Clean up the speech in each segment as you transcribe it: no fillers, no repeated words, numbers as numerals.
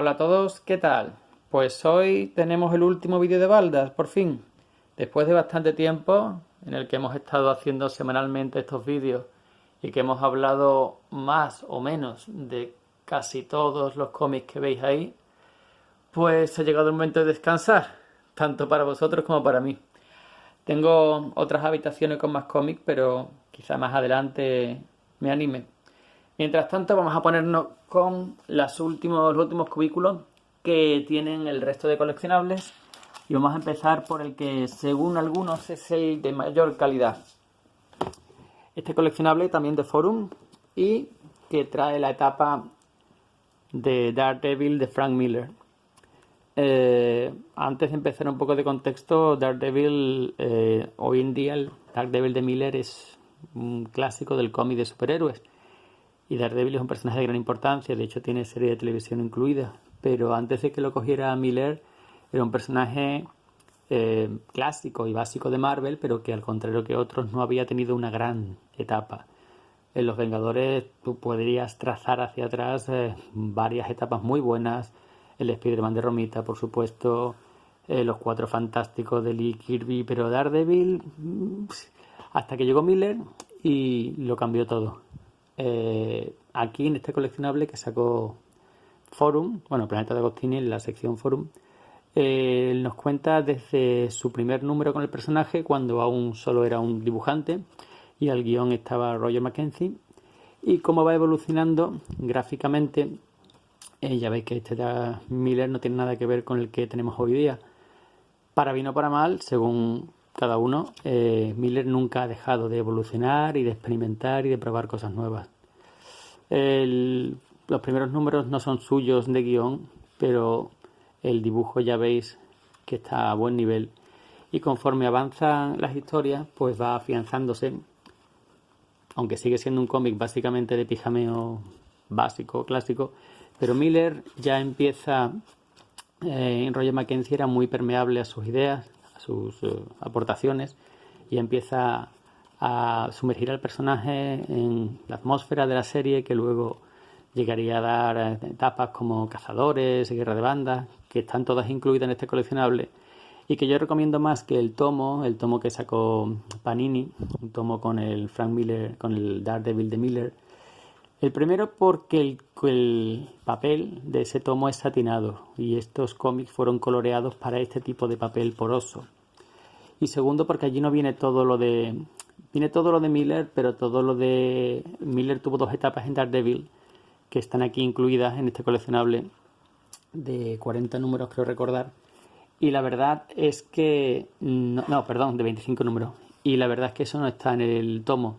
Hola a todos, ¿qué tal? Pues hoy tenemos el último vídeo de Baldas, por fin. Después de bastante tiempo en el que hemos estado haciendo semanalmente estos vídeos y que hemos hablado más o menos de casi todos los cómics que veis ahí, pues ha llegado el momento de descansar, tanto para vosotros como para mí. Tengo otras habitaciones con más cómics, pero quizá más adelante me anime. Mientras tanto, vamos a ponernos con los últimos cubículos que tienen el resto de coleccionables. Y vamos a empezar por el que, según algunos, es el de mayor calidad. Este coleccionable también de Forum y que trae la etapa de Daredevil de Frank Miller. Antes de empezar un poco de contexto, Daredevil, hoy en día el Daredevil de Miller es un clásico del cómic de superhéroes. Y Daredevil es un personaje de gran importancia, de hecho tiene serie de televisión incluida. Pero antes de que lo cogiera Miller, era un personaje clásico y básico de Marvel, pero que al contrario que otros no había tenido una gran etapa. En Los Vengadores tú podrías trazar hacia atrás varias etapas muy buenas. El Spider-Man de Romita, por supuesto, los Cuatro Fantásticos de Lee Kirby, pero Daredevil, hasta que llegó Miller y lo cambió todo. Aquí en este coleccionable que sacó Forum, bueno, Planeta de Agostini en la sección Forum, nos cuenta desde su primer número con el personaje, cuando aún solo era un dibujante y al guión estaba Roger McKenzie, y cómo va evolucionando gráficamente. Ya veis que este de Miller no tiene nada que ver con el que tenemos hoy día. Para bien o para mal, según cada uno, Miller nunca ha dejado de evolucionar y de experimentar y de probar cosas nuevas. Los primeros números no son suyos de guión, pero el dibujo ya veis que está a buen nivel. Y conforme avanzan las historias, pues va afianzándose, aunque sigue siendo un cómic básicamente de pijameo básico, clásico, pero Miller ya empieza... Roger McKenzie era muy permeable a sus ideas, a sus aportaciones, y empieza a sumergir al personaje en la atmósfera de la serie, que luego llegaría a dar etapas como Cazadores, Guerra de Bandas, que están todas incluidas en este coleccionable, y que yo recomiendo más que el tomo que sacó Panini, un tomo con el Frank Miller, con el Daredevil de Miller. El primero porque el papel de ese tomo es satinado y estos cómics fueron coloreados para este tipo de papel poroso. Y segundo porque allí no viene todo lo de... Viene todo lo de Miller, pero todo lo de... Miller tuvo dos etapas en Daredevil que están aquí incluidas en este coleccionable de 40 números, creo recordar. Y la verdad es que... No, perdón, de 25 números. Y la verdad es que eso no está en el tomo.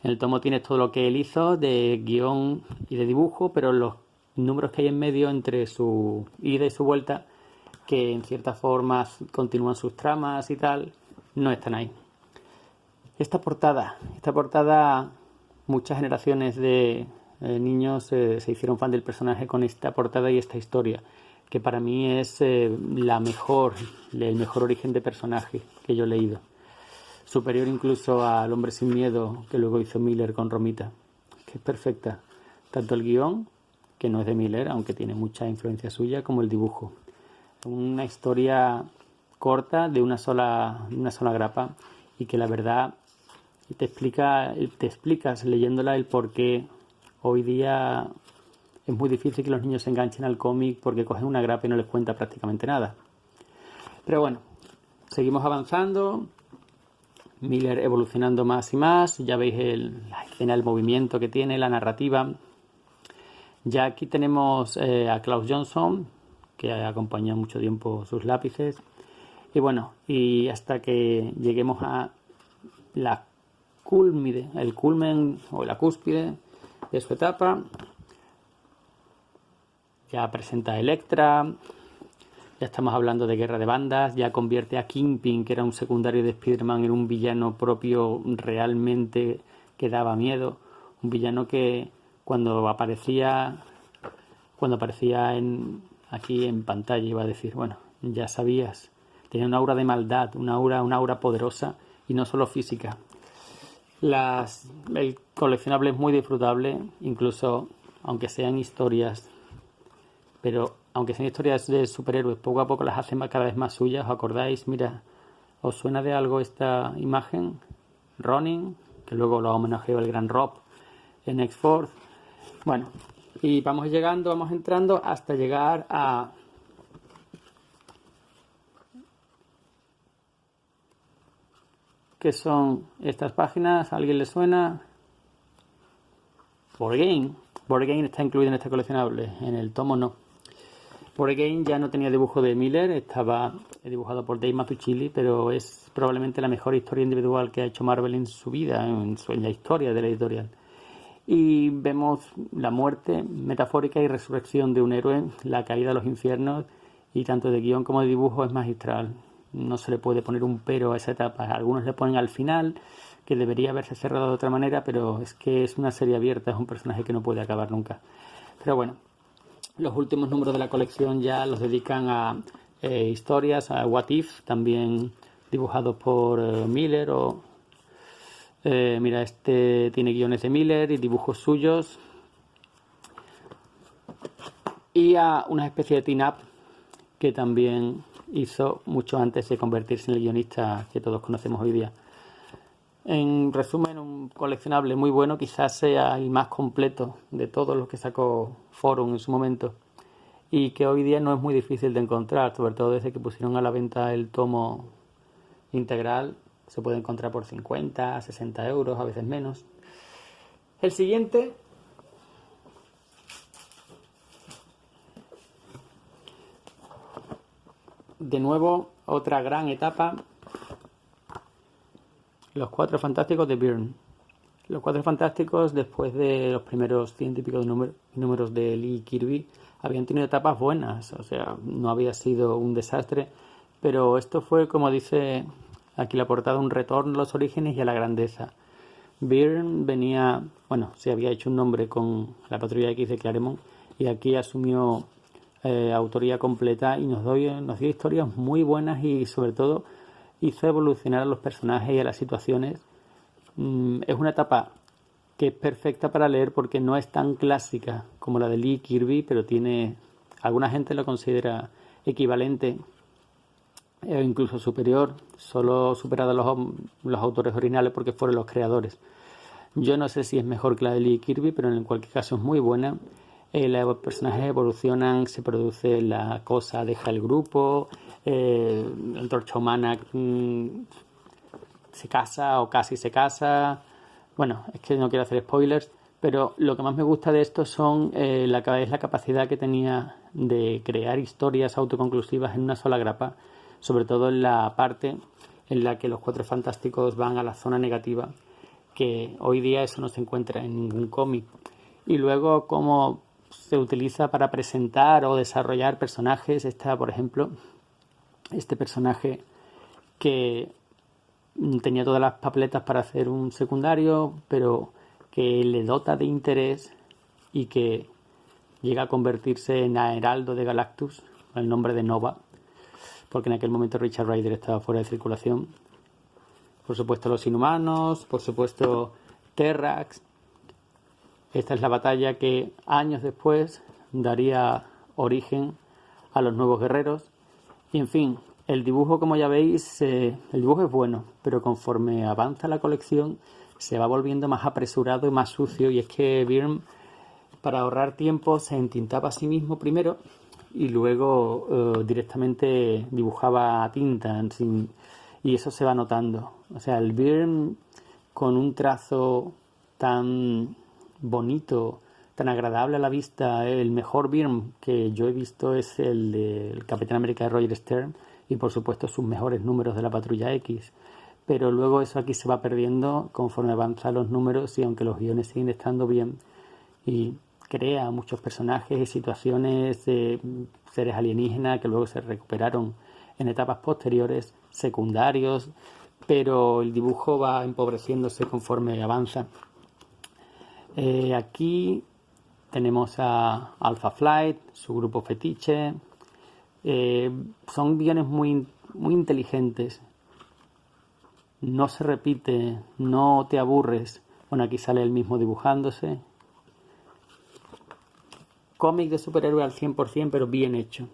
En el tomo tienes todo lo que él hizo de guión y de dibujo, pero los números que hay en medio entre su ida y su vuelta, que en cierta forma continúan sus tramas y tal, no están ahí. Esta portada, muchas generaciones de niños se hicieron fan del personaje con esta portada y esta historia, que para mí es el mejor origen de personaje que yo he leído. Superior incluso al Hombre sin Miedo que luego hizo Miller con Romita, que es perfecta. Tanto el guión, que no es de Miller, aunque tiene mucha influencia suya, como el dibujo. Una historia corta de una sola grapa y que la verdad te explicas leyéndola el por qué hoy día es muy difícil que los niños se enganchen al cómic porque cogen una grapa y no les cuenta prácticamente nada. Pero bueno, seguimos avanzando. Miller evolucionando más y más, ya veis la escena, el movimiento que tiene, la narrativa. Ya aquí tenemos a Klaus Johnson, que ha acompañado mucho tiempo sus lápices. Y bueno, y hasta que lleguemos a el culmen o la cúspide de su etapa. Ya presenta a Elektra. Ya estamos hablando de Guerra de Bandas, ya convierte a Kingpin, que era un secundario de Spider-Man, en un villano propio realmente que daba miedo. Un villano que cuando aparecía aquí en pantalla iba a decir, bueno, ya sabías. Tenía una aura de maldad, una aura poderosa y no solo física. El coleccionable es muy disfrutable, incluso aunque sean historias, pero aunque sean historias de superhéroes, poco a poco las hacen cada vez más suyas. ¿Os acordáis? Mira, ¿os suena de algo esta imagen? Ronin, que luego lo homenajeó el gran Rob en X-Force. Bueno, y vamos llegando, vamos entrando hasta llegar a... ¿Qué son estas páginas? ¿A alguien le suena? Board Game. Board Game está incluido en este coleccionable, en el tomo no. Board Game ya no tenía dibujo de Miller, estaba dibujado por Dave Mazzucchelli, pero es probablemente la mejor historia individual que ha hecho Marvel en su vida, en la historia de la editorial. Y vemos la muerte metafórica y resurrección de un héroe, la caída a los infiernos, y tanto de guión como de dibujo es magistral. No se le puede poner un pero a esa etapa. Algunos le ponen al final, que debería haberse cerrado de otra manera, pero es que es una serie abierta, es un personaje que no puede acabar nunca. Pero bueno, los últimos números de la colección ya los dedican a historias, a What If, también dibujados por Miller. Mira, este tiene guiones de Miller y dibujos suyos. Y a una especie de team-up que también hizo mucho antes de convertirse en el guionista que todos conocemos hoy día. En resumen, un coleccionable muy bueno, quizás sea el más completo de todos los que sacó Forum en su momento, y que hoy día no es muy difícil de encontrar, sobre todo desde que pusieron a la venta el tomo integral. Se puede encontrar por 50, 60 euros, a veces menos. El siguiente... De nuevo, otra gran etapa. Los Cuatro Fantásticos de Byrne. Los Cuatro Fantásticos, después de los primeros 100 y pico de números de Lee Kirby, habían tenido etapas buenas. O sea, no había sido un desastre. Pero esto fue, como dice aquí la portada, un retorno a los orígenes y a la grandeza. Byrne venía... Bueno, se había hecho un nombre con la Patrulla X de Claremont. Y aquí asumió... autoría completa y nos dio historias muy buenas y sobre todo hizo evolucionar a los personajes y a las situaciones. Es una etapa que es perfecta para leer porque no es tan clásica como la de Lee Kirby, pero tiene, alguna gente lo considera equivalente o incluso superior, solo superada a los autores originales porque fueron los creadores. Yo no sé si es mejor que la de Lee Kirby, pero en cualquier caso es muy buena. Los personajes evolucionan, se produce la cosa, deja el grupo, la Antorcha Humana se casa o casi se casa. Bueno, es que no quiero hacer spoilers, pero lo que más me gusta de esto son es la capacidad que tenía de crear historias autoconclusivas en una sola grapa, sobre todo en la parte en la que los Cuatro Fantásticos van a la zona negativa, que hoy día eso no se encuentra en ningún cómic. Y luego cómo se utiliza para presentar o desarrollar personajes. Está, por ejemplo, este personaje que tenía todas las papeletas para hacer un secundario, pero que le dota de interés y que llega a convertirse en Heraldo de Galactus, con el nombre de Nova, porque en aquel momento Richard Rider estaba fuera de circulación. Por supuesto los Inhumanos, por supuesto Terrax. Esta es la batalla que años después daría origen a los nuevos guerreros. Y en fin, el dibujo, como ya veis, el dibujo es bueno, pero conforme avanza la colección se va volviendo más apresurado y más sucio. Y es que Byrne, para ahorrar tiempo, se entintaba a sí mismo primero y luego directamente dibujaba a tinta, y eso se va notando. O sea, el Byrne con un trazo tan bonito, tan agradable a la vista. El mejor Byrne que yo he visto es el del Capitán América de Roger Stern y por supuesto sus mejores números de la Patrulla X, pero luego eso aquí se va perdiendo conforme avanzan los números, y aunque los guiones siguen estando bien y crea muchos personajes y situaciones de seres alienígenas que luego se recuperaron en etapas posteriores, secundarios, pero el dibujo va empobreciéndose conforme avanza. Aquí tenemos a Alpha Flight, su grupo fetiche. Son guiones muy, muy inteligentes. No se repite, no te aburres. Bueno, aquí sale el mismo dibujándose. cómic de superhéroe al 100%, pero bien hecho.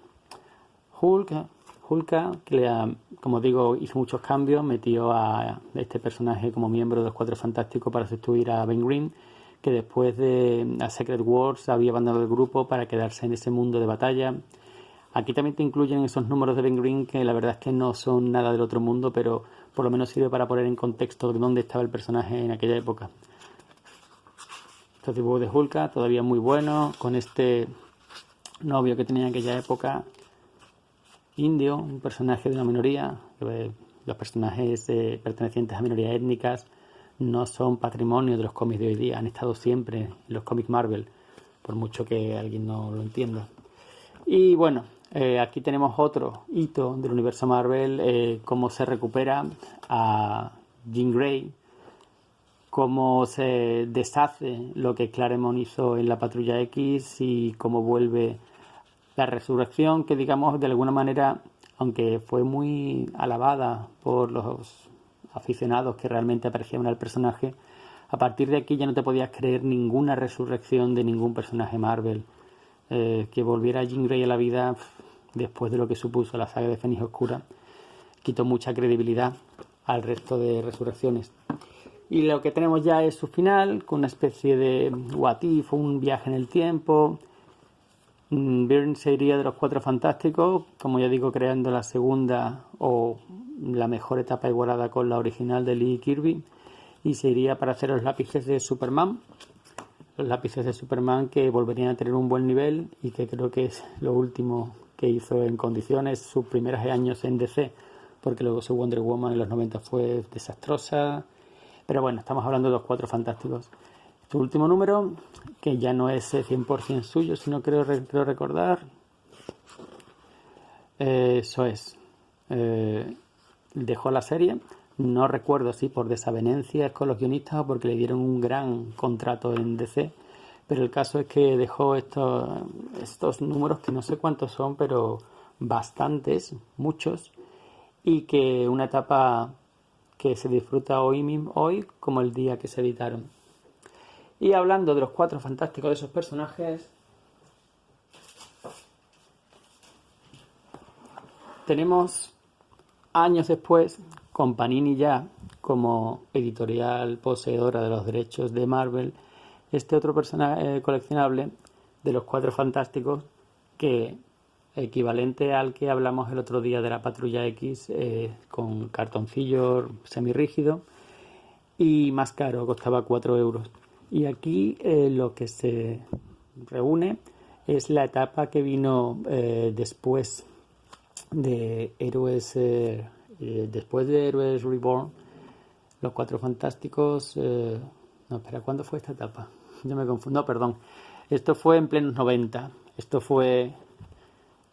Hulk, que como digo, hizo muchos cambios, metió a este personaje como miembro de los Cuatro Fantásticos para sustituir a Ben Grimm, que después de a Secret Wars había abandonado el grupo para quedarse en ese mundo de batalla. Aquí también te incluyen esos números de Ben Grimm que la verdad es que no son nada del otro mundo, pero por lo menos sirve para poner en contexto dónde estaba el personaje en aquella época. Estos dibujos de Hulk todavía muy buenos, con este novio que tenía en aquella época, indio, un personaje de una minoría. Los personajes pertenecientes a minorías étnicas no son patrimonio de los cómics de hoy día, han estado siempre en los cómics Marvel, por mucho que alguien no lo entienda. Y bueno, aquí tenemos otro hito del universo Marvel, cómo se recupera a Jean Grey, cómo se deshace lo que Claremont hizo en la Patrulla X y cómo vuelve la resurrección, que digamos de alguna manera, aunque fue muy alabada por los aficionados que realmente apreciaban al personaje, a partir de aquí ya no te podías creer ninguna resurrección de ningún personaje Marvel. Que volviera Jean Grey a la vida después de lo que supuso la saga de Fénix Oscura quitó mucha credibilidad al resto de resurrecciones. Y lo que tenemos ya es su final, con una especie de what if, un viaje en el tiempo. Byrne se iría de los Cuatro Fantásticos, como ya digo, creando la segunda o la mejor etapa igualada con la original de Lee Kirby, y se iría para hacer los lápices de Superman. Los lápices de Superman que volverían a tener un buen nivel y que creo que es lo último que hizo en condiciones sus primeros años en DC, porque luego su Wonder Woman en los 90 fue desastrosa. Pero bueno, estamos hablando de los Cuatro Fantásticos. Su último número, que ya no es 100% suyo, sino creo recordar. Eso es. Dejó la serie. No recuerdo si por desavenencias con los guionistas o porque le dieron un gran contrato en DC. Pero el caso es que dejó estos números, que no sé cuántos son, pero bastantes, muchos. Y que una etapa que se disfruta hoy como el día que se editaron. Y hablando de los Cuatro Fantásticos, de esos personajes, tenemos años después, con Panini ya como editorial poseedora de los derechos de Marvel, este otro personaje coleccionable de los Cuatro Fantásticos, que equivalente al que hablamos el otro día de la Patrulla X, con cartoncillo semirrígido y más caro, costaba 4 euros. Y aquí lo que se reúne es la etapa que vino después de Héroes Reborn, los Cuatro Fantásticos. No, espera, ¿cuándo fue esta etapa? Yo me confundo, perdón. Esto fue en plenos 90. Esto fue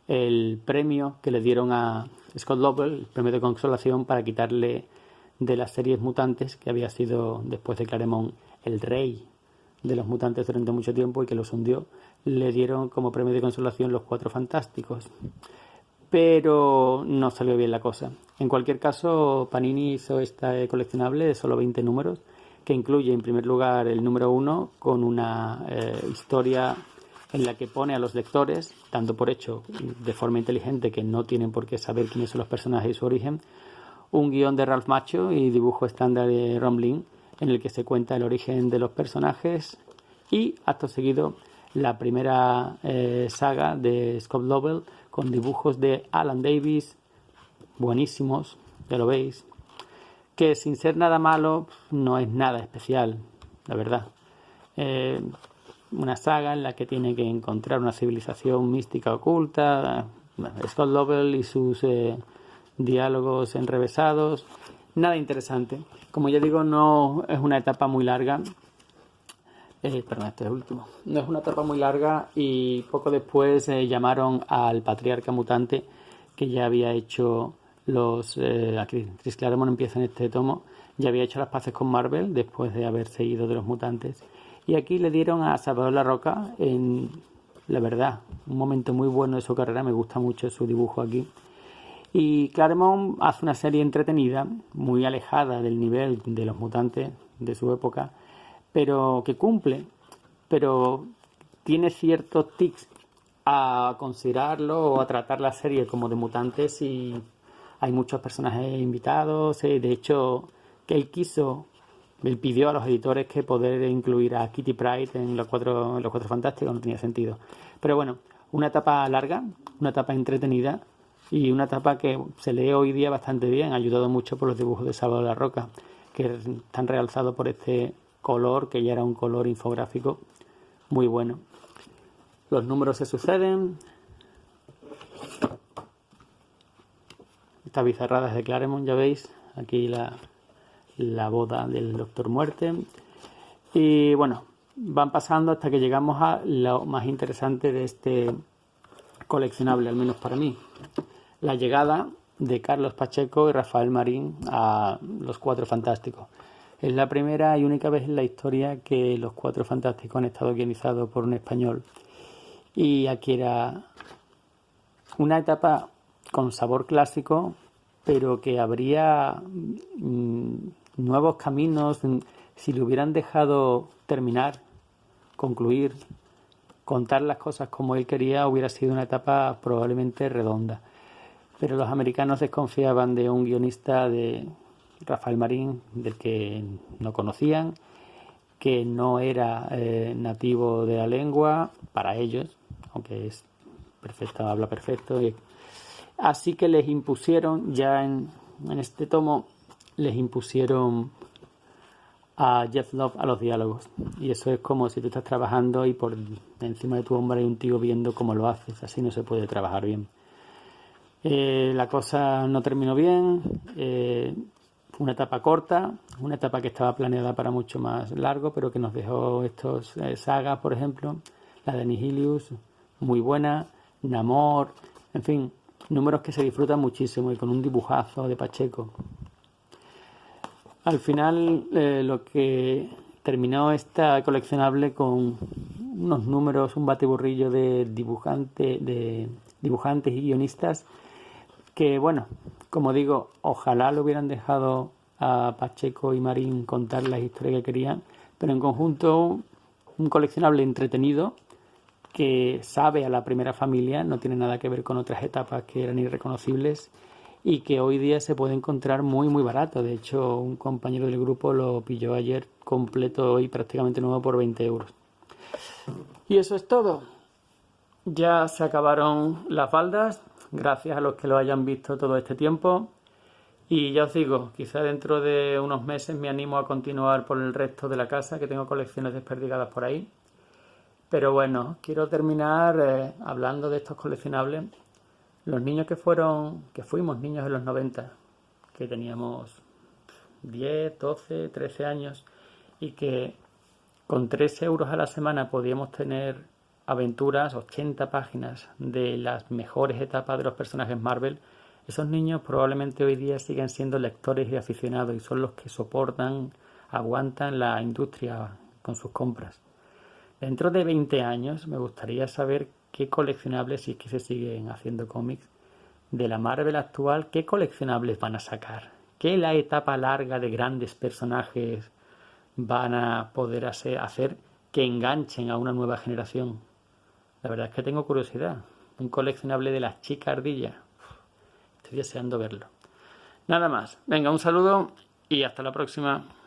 el premio que le dieron a Scott Lobdell, el premio de consolación, para quitarle de las series mutantes, que había sido después de Claremont el rey de los mutantes durante mucho tiempo y que los hundió. Le dieron como premio de consolación los Cuatro Fantásticos, pero no salió bien la cosa. En cualquier caso, Panini hizo esta coleccionable de solo 20 números, que incluye en primer lugar el número 1 con una historia en la que pone a los lectores, dando por hecho de forma inteligente que no tienen por qué saber quiénes son los personajes y su origen, un guión de Ralph Macchio y dibujo estándar de Ron Lim, en el que se cuenta el origen de los personajes, y acto seguido la primera saga de Scott Lobdell con dibujos de Alan Davis, buenísimos, ya lo veis, que sin ser nada malo no es nada especial, la verdad. Una saga en la que tiene que encontrar una civilización mística oculta, Scott Lobdell y sus diálogos enrevesados, nada interesante. Como ya digo, no es una etapa muy larga. Perdón, este es el último. No es una etapa muy larga, y poco después llamaron al Patriarca Mutante, que ya había hecho Chris Claremont empieza en este tomo, ya había hecho las paces con Marvel después de haberse ido de los mutantes. Y aquí le dieron a Salvador Larroca, en la verdad, un momento muy bueno de su carrera. Me gusta mucho su dibujo aquí. Y Claremont hace una serie entretenida, muy alejada del nivel de los mutantes de su época, pero que cumple, pero tiene ciertos tics a considerarlo o a tratar la serie como de mutantes y hay muchos personajes invitados. De hecho, que él pidió a los editores que poder incluir a Kitty Pryde en los Cuatro Fantásticos no tenía sentido. Pero bueno, una etapa larga, una etapa entretenida y una etapa que se lee hoy día bastante bien, ayudado mucho por los dibujos de Salvador La Roca, que están realzados por este color, que ya era un color infográfico muy bueno. Los números se suceden. Estas bizarradas de Claremont, ya veis, aquí la boda del Doctor Muerte. Y bueno, van pasando hasta que llegamos a lo más interesante de este coleccionable, al menos para mí. La llegada de Carlos Pacheco y Rafael Marín a los Cuatro Fantásticos. Es la primera y única vez en la historia que los Cuatro Fantásticos han estado guionizados por un español. Y aquí era una etapa con sabor clásico, pero que habría nuevos caminos si le hubieran dejado terminar, concluir, contar las cosas como él quería. Hubiera sido una etapa probablemente redonda. Pero los americanos desconfiaban de un guionista, de Rafael Marín, del que no conocían, que no era nativo de la lengua para ellos, aunque es perfecto, habla perfecto. Así que les impusieron, ya en este tomo, les impusieron a Jeff Love a los diálogos. Y eso es como si tú estás trabajando y por encima de tu hombro hay un tío viendo cómo lo haces. Así no se puede trabajar bien. La cosa no terminó bien. Fue una etapa corta, una etapa que estaba planeada para mucho más largo, pero que nos dejó estos sagas, por ejemplo, la de Nihilius, muy buena, Namor, en fin, números que se disfrutan muchísimo y con un dibujazo de Pacheco. Al final, lo que terminó esta coleccionable con unos números, un batiburrillo de dibujantes y guionistas que, bueno, como digo, ojalá lo hubieran dejado a Pacheco y Marín contar las historias que querían, pero en conjunto un coleccionable entretenido que sabe a la primera familia, no tiene nada que ver con otras etapas que eran irreconocibles y que hoy día se puede encontrar muy muy barato. De hecho, un compañero del grupo lo pilló ayer completo y prácticamente nuevo por 20 euros. Y eso es todo. Ya se acabaron las faldas, gracias a los que lo hayan visto todo este tiempo. Y ya os digo, quizá dentro de unos meses me animo a continuar por el resto de la casa, que tengo colecciones desperdigadas por ahí. Pero bueno, quiero terminar hablando de estos coleccionables. Los niños que fuimos niños en los 90, que teníamos 10, 12, 13 años y que con 3 euros a la semana podíamos tener aventuras, 80 páginas de las mejores etapas de los personajes Marvel. Esos niños probablemente hoy día siguen siendo lectores y aficionados y son los que soportan, aguantan la industria con sus compras. Dentro de 20 años me gustaría saber qué coleccionables, si es que se siguen haciendo cómics, de la Marvel actual, qué coleccionables van a sacar. ¿Qué la etapa larga de grandes personajes van a poder hacer que enganchen a una nueva generación? La verdad es que tengo curiosidad. Un coleccionable de las chicas ardillas. Estoy deseando verlo. Nada más. Venga, un saludo y hasta la próxima.